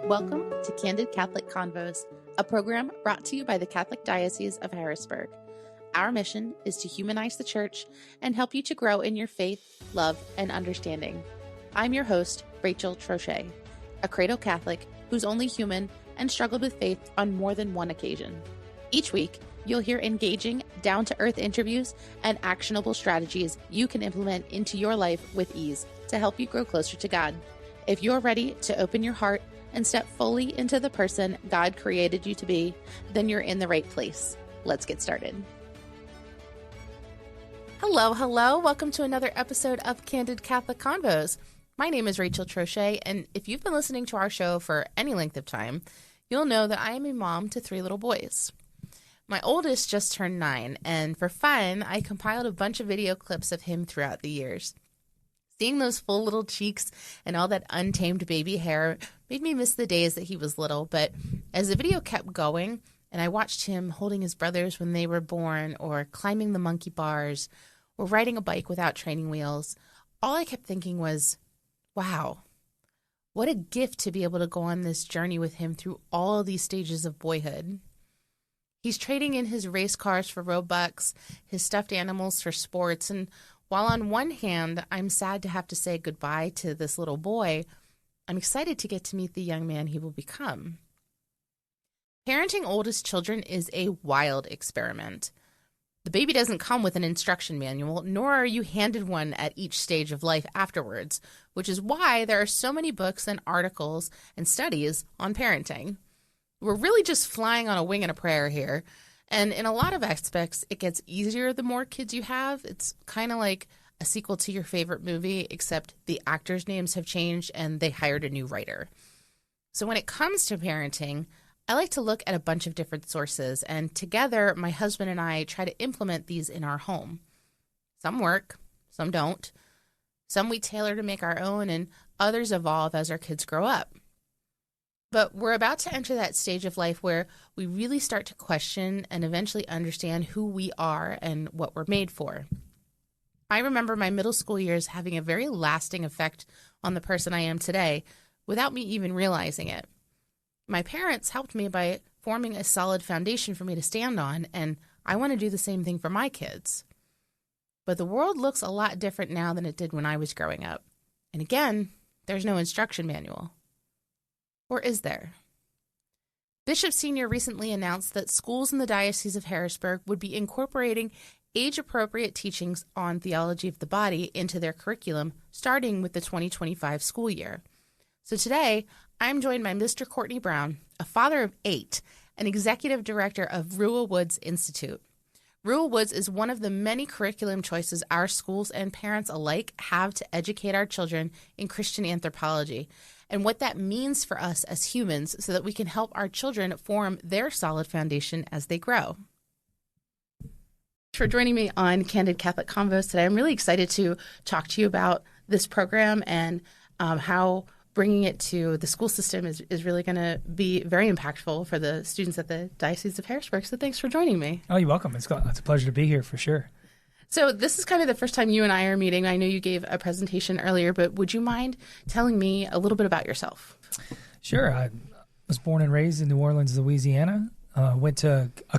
Welcome to Candid Catholic Convos, a program brought to you by the Catholic Diocese of Harrisburg. Our mission is to humanize the Church and help you to grow in your faith, love, and understanding. I'm your host, Rachel Trochet, a cradle Catholic who's only human and struggled with faith on more than one occasion. Each week, you'll hear engaging, down-to-earth interviews and actionable strategies you can implement into your life with ease to help you grow closer to God. If you're ready to open your heart and step fully into the person God created you to be, then you're in the right place. Let's get started. Hello. Welcome to another episode of Candid Catholic Convos. My name is Rachel Trochet, and if you've been listening to our show for any length of time, you'll know that I am a mom to 3 little boys. My oldest just turned 9, and for fun, I compiled a bunch of video clips of him throughout the years. Seeing those full little cheeks and all that untamed baby hair made me miss the days that he was little, but as the video kept going, and I watched him holding his brothers when they were born, or climbing the monkey bars, or riding a bike without training wheels, all I kept thinking was, wow, what a gift to be able to go on this journey with him through all these stages of boyhood. He's trading in his race cars for Robux, his stuffed animals for sports, and while on one hand, I'm sad to have to say goodbye to this little boy, I'm excited to get to meet the young man he will become. Parenting oldest children is a wild experiment. The baby doesn't come with an instruction manual, nor are you handed one at each stage of life afterwards, which is why there are so many books and articles and studies on parenting. We're really just flying on a wing and a prayer here. And in a lot of aspects, it gets easier the more kids you have. It's kind of like a sequel to your favorite movie, except the actors' names have changed and they hired a new writer. So when it comes to parenting, I like to look at a bunch of different sources, and together, my husband and I try to implement these in our home. Some work, some don't. Some we tailor to make our own, and others evolve as our kids grow up. But we're about to enter that stage of life where we really start to question and eventually understand who we are and what we're made for. I remember my middle school years having a very lasting effect on the person I am today without me even realizing it. My parents helped me by forming a solid foundation for me to stand on, and I want to do the same thing for my kids. But the world looks a lot different now than it did when I was growing up. And again, there's no instruction manual. Or is there? Bishop Senior recently announced that schools in the Diocese of Harrisburg would be incorporating age-appropriate teachings on theology of the body into their curriculum, starting with the 2025 school year. So today, I'm joined by Mr. Courtney Brown, a father of 8, and executive director of Rua Woods Institute. Rua Woods is one of the many curriculum choices our schools and parents alike have to educate our children in Christian anthropology, and what that means for us as humans so that we can help our children form their solid foundation as they grow. Thanks for joining me on Candid Catholic Convos today. I'm really excited to talk to you about this program and how bringing it to the school system is really going to be very impactful for the students at the Diocese of Harrisburg. So thanks for joining me. Oh, you're welcome. It's a pleasure to be here for sure. So this is kind of the first time you and I are meeting. I know you gave a presentation earlier, but would you mind telling me a little bit about yourself? Sure. I was born and raised in New Orleans, Louisiana. Went to a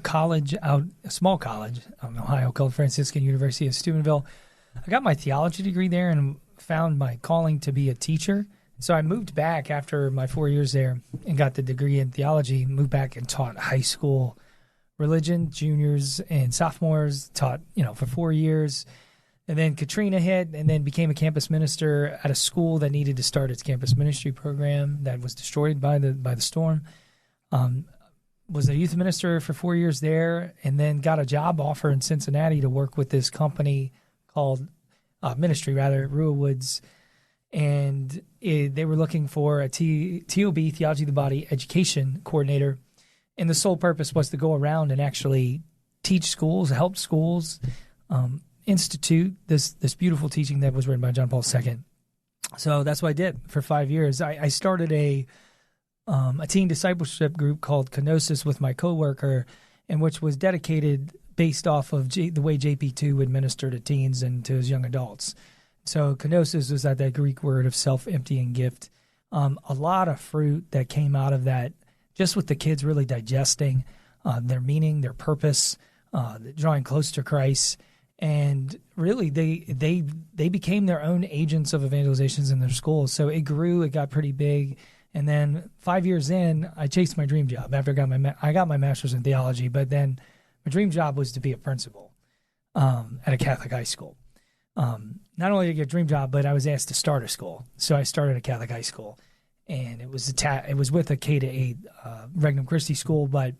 small college out in Ohio called Franciscan University of Steubenville. I got my theology degree there and found my calling to be a teacher. So I moved back after my 4 years there and got the degree in theology, moved back and taught high school religion, juniors and sophomores, taught, for 4 years. And then Katrina hit and then became a campus minister at a school that needed to start its campus ministry program that was destroyed by the storm. Was a youth minister for 4 years there and then got a job offer in Cincinnati to work with this company called Rua Woods. And they were looking for a TOB, Theology of the Body, education coordinator. And the sole purpose was to go around and actually teach schools, help schools, institute this beautiful teaching that was written by John Paul II. So that's what I did for 5 years. I started a teen discipleship group called Kenosis with my coworker, and which was dedicated based off of the way JP2 would minister to teens and to his young adults. So kenosis was that Greek word of self-emptying gift. A lot of fruit that came out of that, just with the kids really digesting their meaning, their purpose, drawing close to Christ. And really, they became their own agents of evangelizations in their schools. So it grew, it got pretty big. And then 5 years in, I chased my dream job after I got my master's in theology. But then my dream job was to be a principal at a Catholic high school. Not only did I get a dream job, but I was asked to start a school. So I started a Catholic high school, and it was with a K-8 Regnum Christi school. But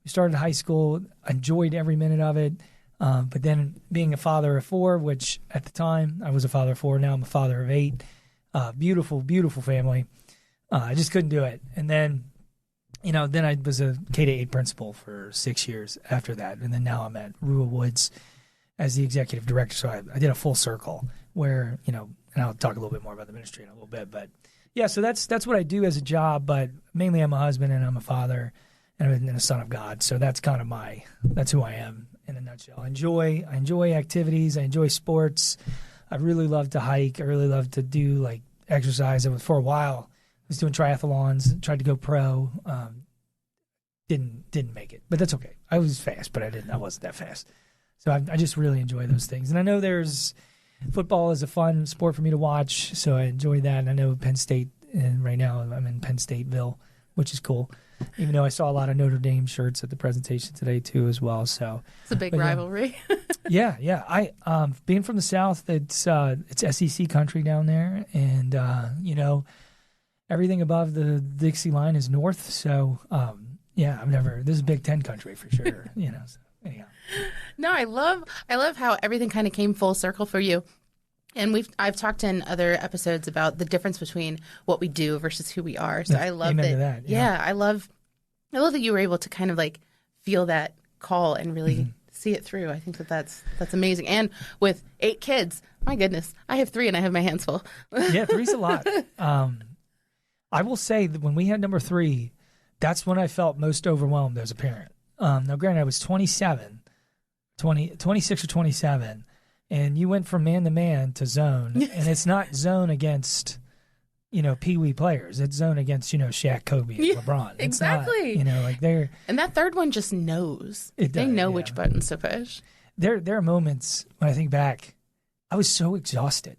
we started high school, enjoyed every minute of it. But then being a father of 4, which at the time I was a father of 4, now I'm a father of 8. Beautiful, beautiful family. I just couldn't do it. And then, then I was a K-8 principal for 6 years after that. And then now I'm at Rua Woods as the executive director. So I did a full circle where, and I'll talk a little bit more about the ministry in a little bit. But yeah, so that's what I do as a job. But mainly I'm a husband and I'm a father and a son of God. So that's kind of that's who I am in a nutshell. I enjoy activities. I enjoy sports. I really love to hike. I really love to do exercise. For a while, I was doing triathlons, tried to go pro. Didn't make it, but that's okay. I was fast, but I wasn't that fast. So I just really enjoy those things. And I know football is a fun sport for me to watch, so I enjoy that. And I know Penn State, and right now I'm in Penn Stateville, which is cool. Even though I saw a lot of Notre Dame shirts at the presentation today too, as well. So it's a big rivalry. Yeah. I being from the South, it's SEC country down there, and everything above the Dixie line is North. So this is Big Ten country for sure. So anyhow. No, I love how everything kind of came full circle for you. And I've talked in other episodes about the difference between what we do versus who we are. So I love that. Yeah, I love that you were able to kind of feel that call and really see it through. I think that's amazing. And with 8 kids, my goodness, I have 3 and I have my hands full. Yeah, 3's a lot. I will say that when we had number 3, that's when I felt most overwhelmed as a parent. Now, granted, I was 26 or 27. And you went from man to zone, and it's not zone against, peewee players. It's zone against, Shaq, Kobe, and LeBron. It's exactly. Not, they're. And that third one just knows. They know which buttons to push. There are moments when I think back, I was so exhausted.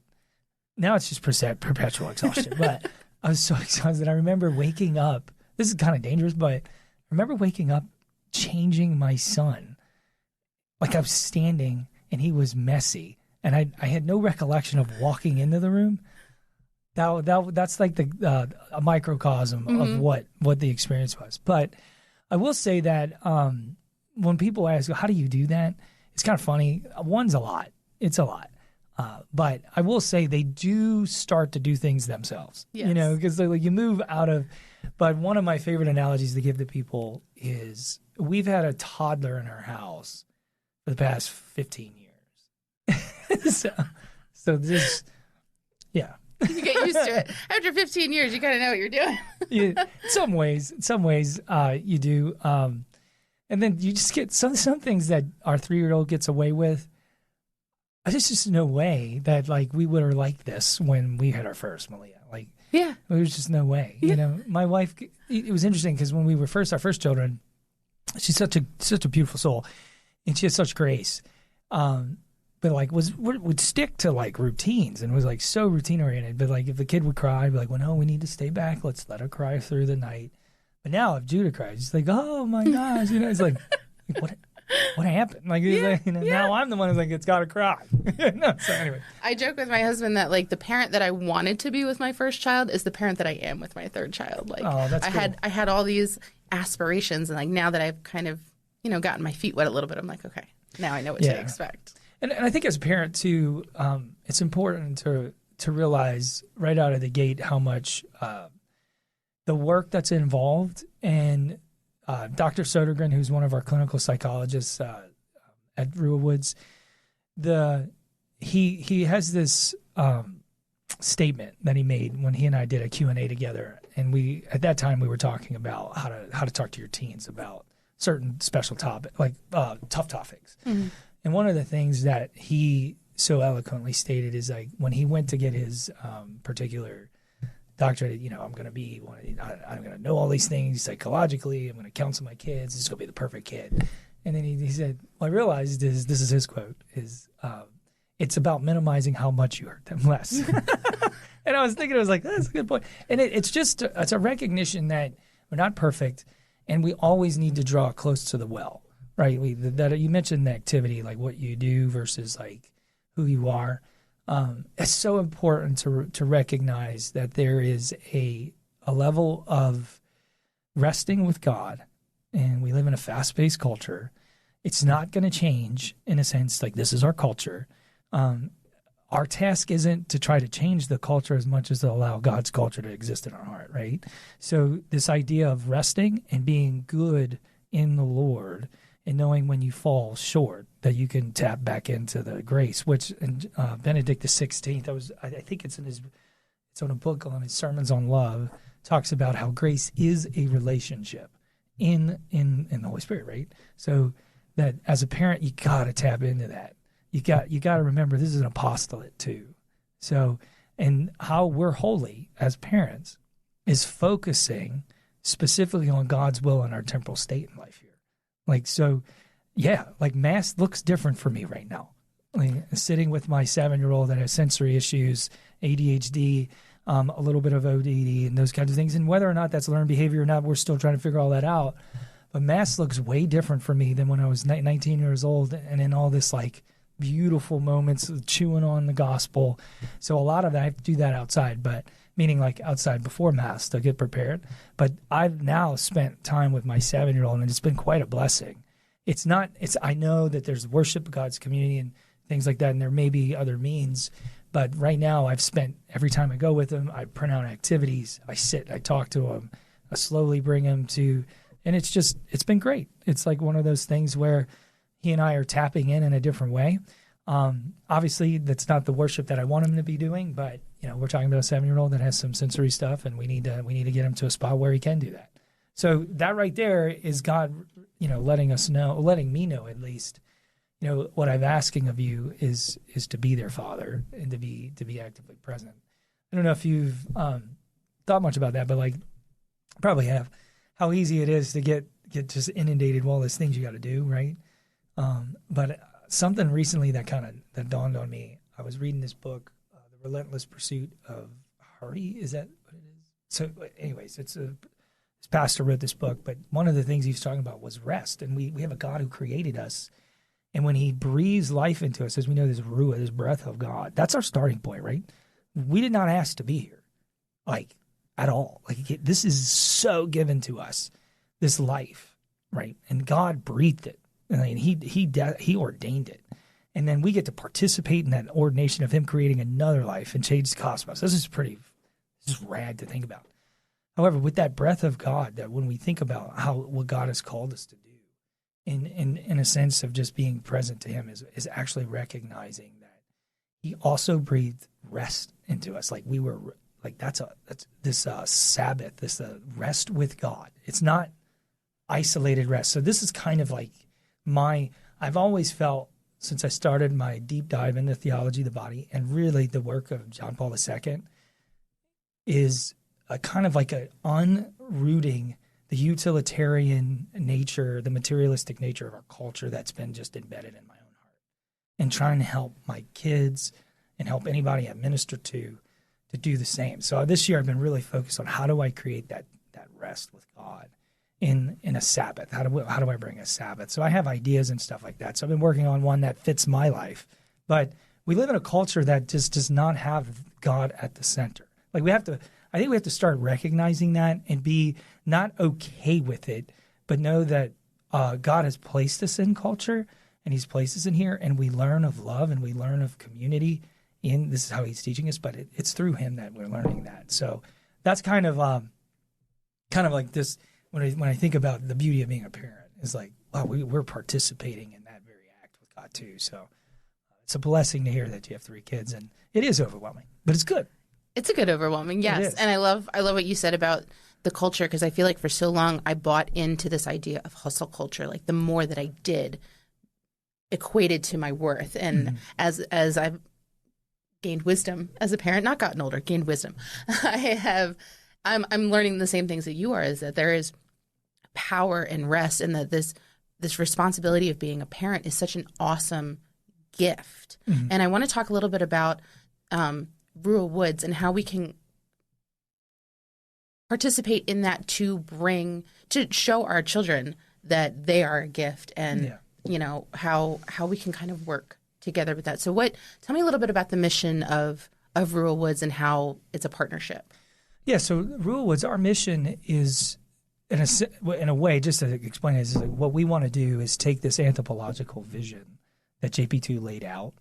Now it's just perpetual exhaustion, but I was so exhausted. I remember waking up. This is kind of dangerous, but I remember waking up, changing my son. I was standing. And he was messy, and I had no recollection of walking into the room. That's a microcosm of what the experience was. But I will say that when people ask, how do you do that? It's kind of funny. One's a lot. It's a lot. But I will say they do start to do things themselves. Yes. Because you move out of. But one of my favorite analogies to give to people is we've had a toddler in our house for the past 15 years. so this, yeah. You get used to it. After 15 years, you kind of know what you're doing. In some ways, you do. And then you just get some things that our 3-year-old gets away with. There's just no way that we would have liked this when we had our first Malia. There's just no way. Yeah. My wife. It was interesting because when we were our first children, she's such a beautiful soul. And she has such grace, but would stick to routines and was so routine oriented. But if the kid would cry, I'd be well, no, we need to stay back. Let's let her cry through the night. But now if Judah cries, she's oh my gosh, it's what happened? Now I'm the one who's it's got to cry. So anyway, I joke with my husband that the parent that I wanted to be with my first child is the parent that I am with my third child. Oh, that's cool. I had all these aspirations, and now that I've kind of gotten my feet wet a little bit, I'm okay, now I know what to expect. And I think as a parent too, it's important to realize right out of the gate how much the work that's involved. And Dr. Sodergren, who's one of our clinical psychologists at Rua Woods, he has this statement that he made when he and I did a Q&A together, and at that time we were talking about how to talk to your teens about certain special topic, tough topics. Mm-hmm. And one of the things that he so eloquently stated is when he went to get his particular doctorate, I'm going to be I'm going to know all these things psychologically. I'm going to counsel my kids. He's going to be the perfect kid. And then he said, what I realized is, this is his quote, is it's about minimizing how much you hurt them less. And I was thinking, I was like, that's a good point. And it's a recognition that we're not perfect and we always need to draw close to the well, right? That you mentioned the activity, like what you do versus like who you are. It's so important to recognize that there is a level of resting with God, and we live in a fast-paced culture. It's not going to change in a sense, like this is our culture. Our task isn't to try to change the culture as much as to allow God's culture to exist in our heart, right? So this idea of resting and being good in the Lord and knowing when you fall short that you can tap back into the grace, which Benedict XVI, I think it's on a book on his sermons on love, talks about how grace is a relationship in the Holy Spirit, right? So that as a parent, you got to tap into that. You got to remember this is an apostolate too. So, and how we're holy as parents is focusing specifically on God's will in our temporal state in life here. Like, so, yeah, like Mass looks different for me right now. Like sitting with my 7-year-old that has sensory issues, ADHD, a little bit of ODD and those kinds of things. And whether or not that's learned behavior or not, we're still trying to figure all that out. But Mass looks way different for me than when I was 19 years old and in all this like beautiful moments of chewing on the gospel. So a lot of that, I have to do that outside, but meaning like outside before Mass to get prepared. But I've now spent time with my 7-year-old and it's been quite a blessing. I know that there's worship of God's community and things like that, and there may be other means. But right now I've spent, every time I go with him, I print out activities, I sit, I talk to him, I slowly bring him to, and it's been great. It's like one of those things where he and I are tapping in a different way. Obviously, that's not the worship that I want him to be doing, but we're talking about a 7-year-old that has some sensory stuff, and we need to get him to a spot where he can do that. So that right there is God, letting me know at least, what I'm asking of you is to be their father and to be actively present. I don't know if you've thought much about that, but like probably have, how easy it is to get just inundated with all these things you got to do, right? But something recently that dawned on me. I was reading this book, The Relentless Pursuit of Hardy. Is that what it is? So anyways, this pastor wrote this book, but one of the things he was talking about was rest. And we have a God who created us. And when he breathes life into us, as we know, this Rua, this breath of God, that's our starting point, right? We did not ask to be here, like, at all. Like, this is so given to us, this life, right? And God breathed it. And he ordained it. And then we get to participate in that ordination of him creating another life and change the cosmos. This is rad to think about. However, with that breath of God, that when we think about what God has called us to do, in a sense of just being present to him is actually recognizing that he also breathed rest into us. Like we were, like that's this Sabbath, this rest with God. It's not isolated rest. So this is kind of like I've always felt since I started my deep dive into theology of the body and really the work of John Paul II is a kind of like a unrooting the utilitarian nature, the materialistic nature of our culture that's been just embedded in my own heart, and trying to help my kids and help anybody I minister to do the same. So this year I've been really focused on how do I create that rest with God in a Sabbath? How do I bring a Sabbath? So I have ideas and stuff like that. So I've been working on one that fits my life. But we live in a culture that just does not have God at the center. Like I think we have to start recognizing that and be not okay with it, but know that God has placed us in culture and he's placed us in here, and we learn of love and we learn of community. This is how he's teaching us, but it's through him that we're learning that. So that's kind of like this. When I think about the beauty of being a parent, is like, wow, we're participating in that very act with God too. So it's a blessing to hear that you have 3 kids, and it is overwhelming, but it's good. It's a good overwhelming, yes. And I love what you said about the culture, because I feel like for so long I bought into this idea of hustle culture. Like the more that I did equated to my worth. And as I've gained wisdom as a parent, not gotten older, gained wisdom. I'm learning the same things that you are, is that there is power and rest, and that this responsibility of being a parent is such an awesome gift. Mm-hmm. And I want to talk a little bit about Rua Woods and how we can participate in that to show our children that they are a gift, and how we can kind of work together with that. So tell me a little bit about the mission of Rua Woods and how it's a partnership. Yeah, so Rua Woods, our mission is, in a way, just to explain it, is what we want to do is take this anthropological vision that JP2 laid out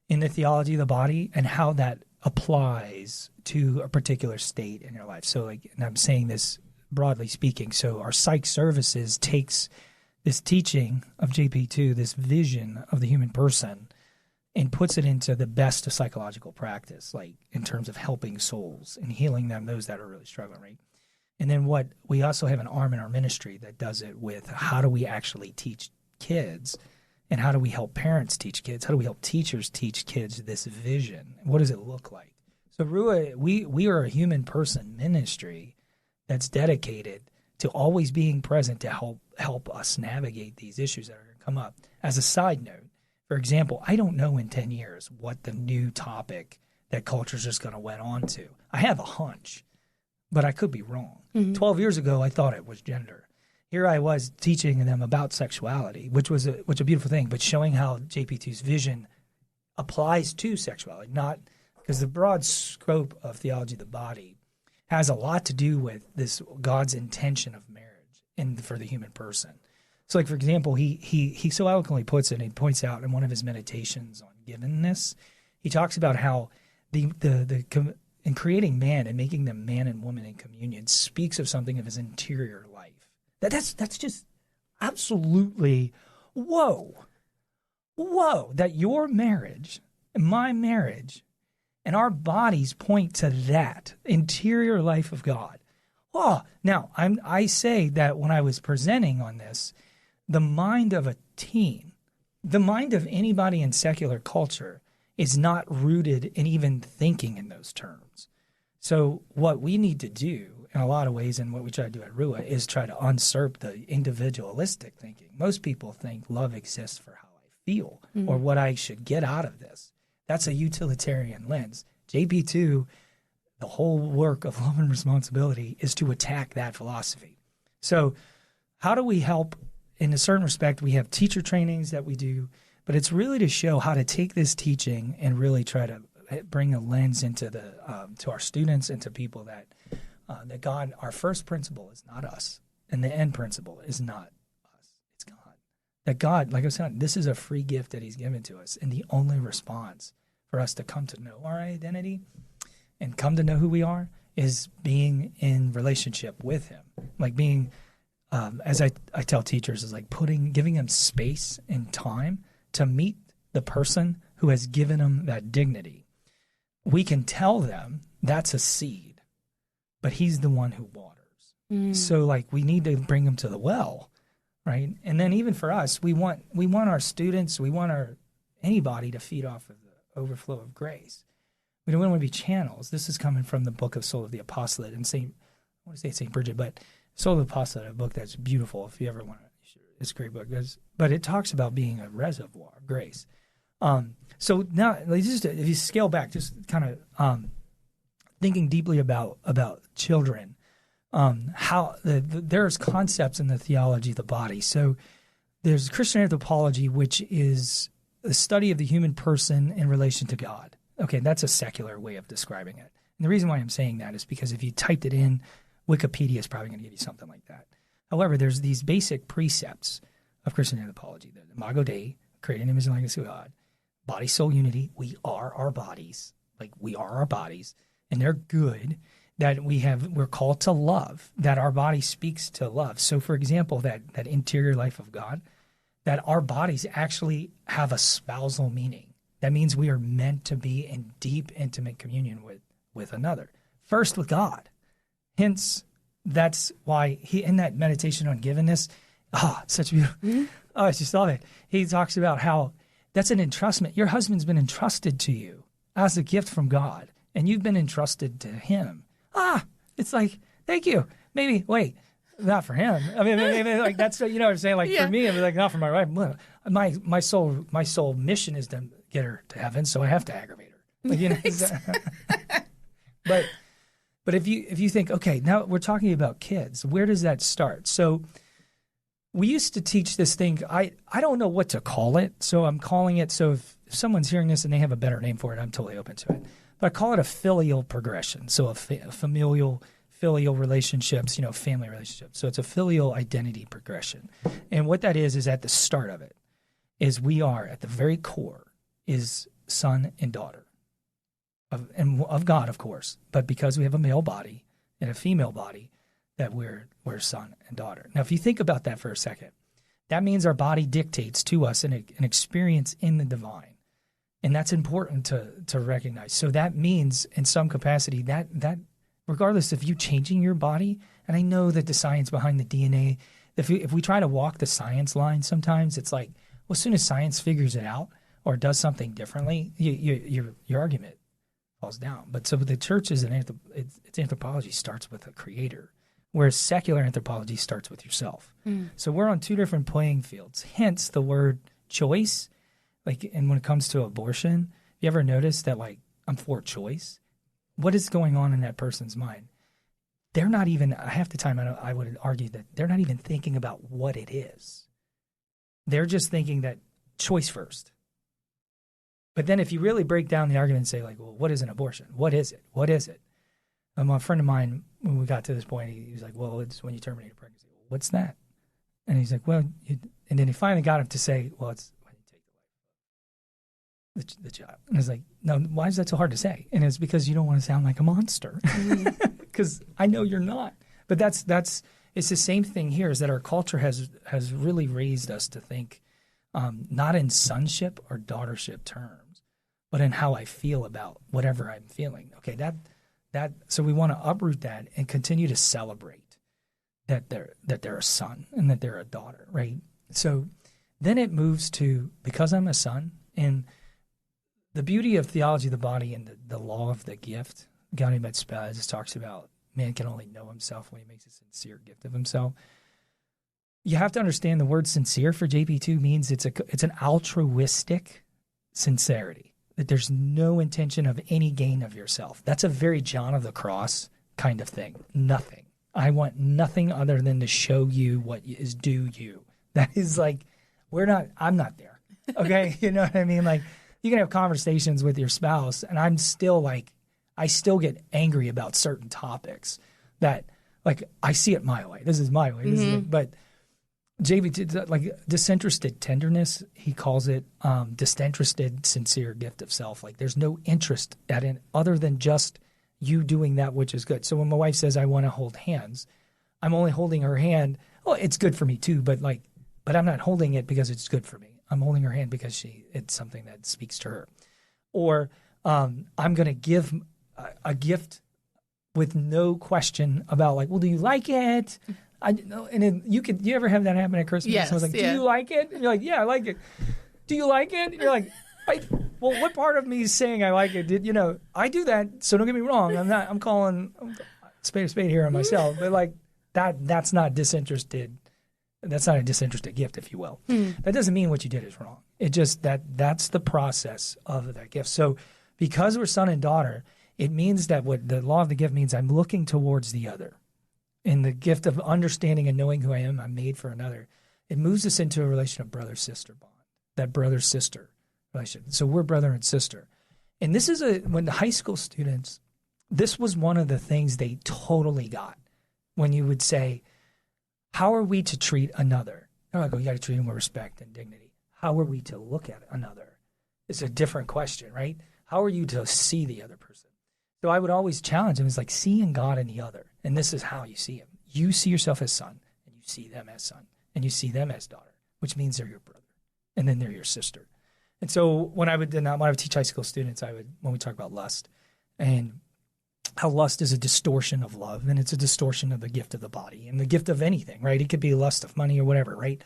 in the theology of the body and how that applies to a particular state in your life. So, and I'm saying this broadly speaking, so our psych services takes this teaching of JP2, this vision of the human person, and puts it into the best of psychological practice, like in terms of helping souls and healing them, those that are really struggling, right? And then we also have an arm in our ministry that does it with how do we actually teach kids, and how do we help parents teach kids? How do we help teachers teach kids this vision? What does it look like? So Rua, we are a human person ministry that's dedicated to always being present to help us navigate these issues that are going to come up. As a side note, for example, I don't know in 10 years what the new topic that culture is just going to went on to. I have a hunch, but I could be wrong. Mm-hmm. 12 years ago, I thought it was gender. Here I was teaching them about sexuality, which was a beautiful thing, but showing how JP2's vision applies to sexuality, not because the broad scope of theology of the body has a lot to do with this God's intention of marriage and for the human person. So, like, for example, he so eloquently puts it, and he points out in one of his meditations on givenness, he talks about how in creating man and making them man and woman in communion speaks of something of his interior life. That's just absolutely whoa, that your marriage and my marriage and our bodies point to that interior life of God. Oh, now I say that when I was presenting on this, the mind of a teen, the mind of anybody in secular culture is not rooted in even thinking in those terms. So what we need to do in a lot of ways, and what we try to do at Rua, is try to usurp the individualistic thinking. Most people think love exists for how I feel or what I should get out of this. That's a utilitarian lens. JP2, the whole work of love and responsibility is to attack that philosophy. So how do we help? In a certain respect, we have teacher trainings that we do, but it's really to show how to take this teaching and really try to bring a lens into to our students and to people that God, our first principle is not us, and the end principle is not us, it's God. That God, like I was saying, this is a free gift that he's given to us, and the only response for us to come to know our identity and come to know who we are is being in relationship with him. Like being, as I tell teachers, is like giving them space and time to meet the person who has given them that dignity. We can tell them that's a seed, but he's the one who waters. So like we need to bring them to the well, right? And then even for us, we want our students, we want anybody to feed off of the overflow of grace. We don't want to be channels. This is coming from the book of Soul of the Apostolate and I want to say St. Bridget, but Soul of the Apostolate, a book that's beautiful if you ever want to. It's a great book. But it talks about being a reservoir of grace. So now, just if you scale back, just kind of thinking deeply about children, how there's concepts in the theology of the body. So there's Christian anthropology, which is the study of the human person in relation to God. Okay, that's a secular way of describing it. And the reason why I'm saying that is because if you typed it in, Wikipedia is probably going to give you something like that. However, there's these basic precepts of Christian anthropology: the Imago Dei, create an image and likeness of God; body, soul, unity. We are our bodies, like we are our bodies, and they're good. That we're called to love. That our body speaks to love. So, for example, that interior life of God, that our bodies actually have a spousal meaning. That means we are meant to be in deep, intimate communion with another. First with God. Hence, that's why he, in that meditation on givenness, such beautiful. Mm-hmm. I just saw that. He talks about how that's an entrustment. Your husband's been entrusted to you as a gift from God, and you've been entrusted to him. It's like, thank you. Maybe, wait, not for him. I mean, maybe, like that's, you know what I'm saying? Like for me, I'm like, not for my wife. My sole mission is to get her to heaven, so I have to aggravate her. Like, you know, but if you think, okay, now we're talking about kids, where does that start? So we used to teach this thing. I don't know what to call it, so I'm calling it. So if someone's hearing this and they have a better name for it, I'm totally open to it. But I call it a filial progression. So a filial relationships, you know, family relationships. So it's a filial identity progression. And what that is at the start of it is we are at the very core is son and daughter of God, of course. But because we have a male body and a female body, that we're son and daughter. Now, if you think about that for a second, that means our body dictates to us an experience in the divine. And that's important to recognize. So that means in some capacity that regardless of you changing your body, and I know that the science behind the DNA, if we try to walk the science line sometimes, it's like, well, as soon as science figures it out or does something differently, your argument falls down. But so the church is its anthropology starts with a creator, whereas secular anthropology starts with yourself. So we're on two different playing fields, hence the word choice. Like, and when it comes to abortion, you ever notice that, like, I'm for choice? What is going on in that person's mind? They're not even, half the time I would argue that they're not even thinking about what it is. They're just thinking that choice first. But then if you really break down the argument and say, like, well, what is an abortion? What is it? What is it? A friend of mine, when we got to this point, he was like, well, it's when you terminate a pregnancy. What's that? And he's like, well, and then he finally got him to say, well, it's when you take the life of the child. And I was like, no, why is that so hard to say? And it's because you don't want to sound like a monster. Because I know you're not. But that's it's the same thing here, is that our culture has really raised us to think not in sonship or daughtership terms, but in how I feel about whatever I'm feeling. Okay, so we want to uproot that and continue to celebrate that they're a son and that they're a daughter, right? So then it moves to, because I'm a son, and the beauty of theology of the body and the law of the gift, Gaudium et Spes talks about man can only know himself when he makes a sincere gift of himself. You have to understand the word sincere for JP2 means it's an altruistic sincerity, that there's no intention of any gain of yourself. That's a very John of the Cross kind of thing. Nothing. I want nothing other than to show you what is due you. That is like, I'm not there. Okay? You know what I mean? Like, you can have conversations with your spouse, and I'm still like, I still get angry about certain topics that, like, I see it my way. This is my way. This is it. But JV, like, disinterested tenderness, he calls it disinterested, sincere gift of self. Like, there's no interest at it other than just you doing that which is good. So when my wife says, I want to hold hands, I'm only holding her hand. Oh, it's good for me too, but I'm not holding it because it's good for me. I'm holding her hand because it's something that speaks to her. Or I'm going to give a gift with no question about, like, well, do you like it? And then you ever have that happen at Christmas? Yes, I was like, do you like it? And you're like, yeah, I like it. Do you like it? And you're like, well, what part of me is saying I like it? I do that, so don't get me wrong. I'm calling spade a spade here on myself, but like that's not disinterested. That's not a disinterested gift, if you will. That doesn't mean what you did is wrong. It just that's the process of that gift. So because we're son and daughter, it means that what the law of the gift means, I'm looking towards the other. In the gift of understanding and knowing who I am, I'm made for another. It moves us into a relation of brother-sister bond, that brother-sister relationship. So we're brother and sister. And this is when the high school students, this was one of the things they totally got when you would say, how are we to treat another? They're like, you got to treat him with respect and dignity. How are we to look at another? It's a different question, right? How are you to see the other person? So I would always challenge them. It's like seeing God in the other. And this is how you see him. You see yourself as son, and you see them as son, and you see them as daughter, which means they're your brother, and then they're your sister. And so when I would teach high school students, when we talk about lust and how lust is a distortion of love, and it's a distortion of the gift of the body and the gift of anything, right? It could be lust of money or whatever, right?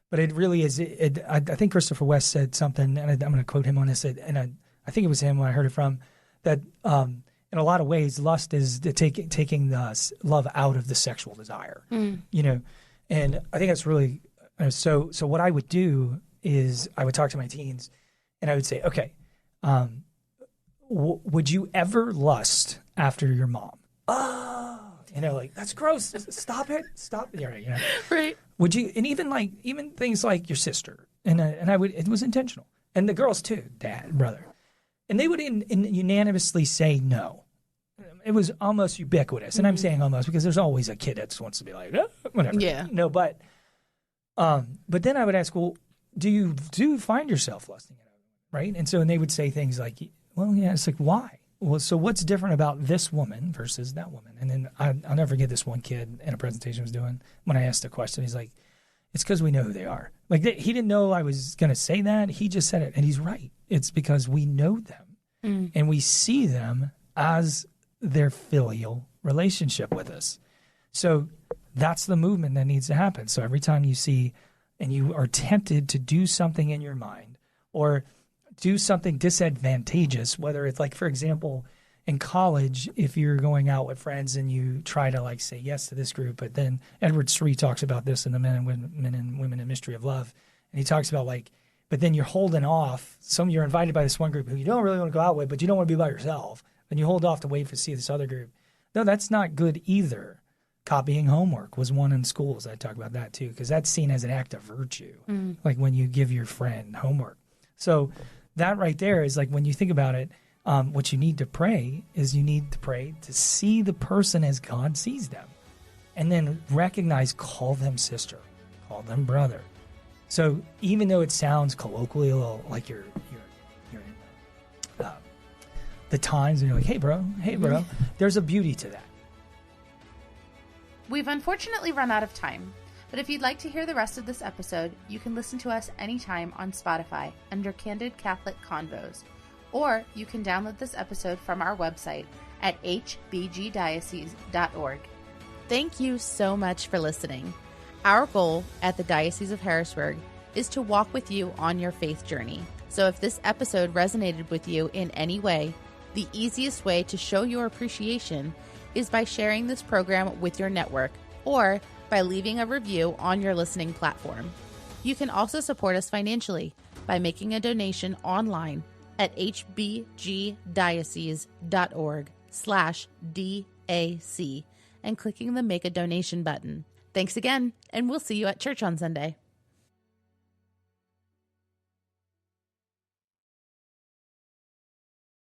But it really is. I think Christopher West said something, and I'm going to quote him on this, and I think it was him when I heard it from, that in a lot of ways, lust is taking the love out of the sexual desire, you know, and I think that's really, so what I would do is I would talk to my teens and I would say, okay, would you ever lust after your mom? Oh, you know, like, that's gross. Stop it. Stop. Yeah, right, you know. Right. Would you, and even things like your sister, and I would, it was intentional. And the girls too, dad, brother. And they would unanimously say no. It was almost ubiquitous. And I'm saying almost because there's always a kid that just wants to be like, whatever. Yeah. No, but then I would ask, well, do you find yourself lusting at other women, right? And they would say things like, well, yeah, it's like, why? Well, so what's different about this woman versus that woman? And then I'll never forget this one kid in a presentation I was doing. When I asked a question, he's like, it's because we know who they are. Like, he didn't know I was going to say that. He just said it. And he's right. It's because we know them and we see them as their filial relationship with us. So that's the movement that needs to happen. So every time you see and you are tempted to do something in your mind or do something disadvantageous, whether it's like, for example, in college, if you're going out with friends and you try to like say yes to this group, but then Edward Sri talks about this in the Men and Women in Mystery of Love. And he talks about like, but then you're holding off. You're invited by this one group who you don't really want to go out with, but you don't want to be by yourself. And you hold off to wait to see this other group. No, that's not good either. Copying homework was one in schools. I talk about that too, because that's seen as an act of virtue, like when you give your friend homework. So that right there is like, when you think about it, what you need to pray is you need to pray to see the person as God sees them. And then recognize, call them sister, call them brother. So even though it sounds colloquially a little like you're the times and you're like, hey bro, there's a beauty to that. We've unfortunately run out of time, but if you'd like to hear the rest of this episode, you can listen to us anytime on Spotify under Candid Catholic Convos, or you can download this episode from our website at hbgdiocese.org. Thank you so much for listening. Our goal at the Diocese of Harrisburg is to walk with you on your faith journey. So if this episode resonated with you in any way, the easiest way to show your appreciation is by sharing this program with your network or by leaving a review on your listening platform. You can also support us financially by making a donation online at hbgdiocese.org/DAC and clicking the Make a Donation button. Thanks again, and we'll see you at church on Sunday.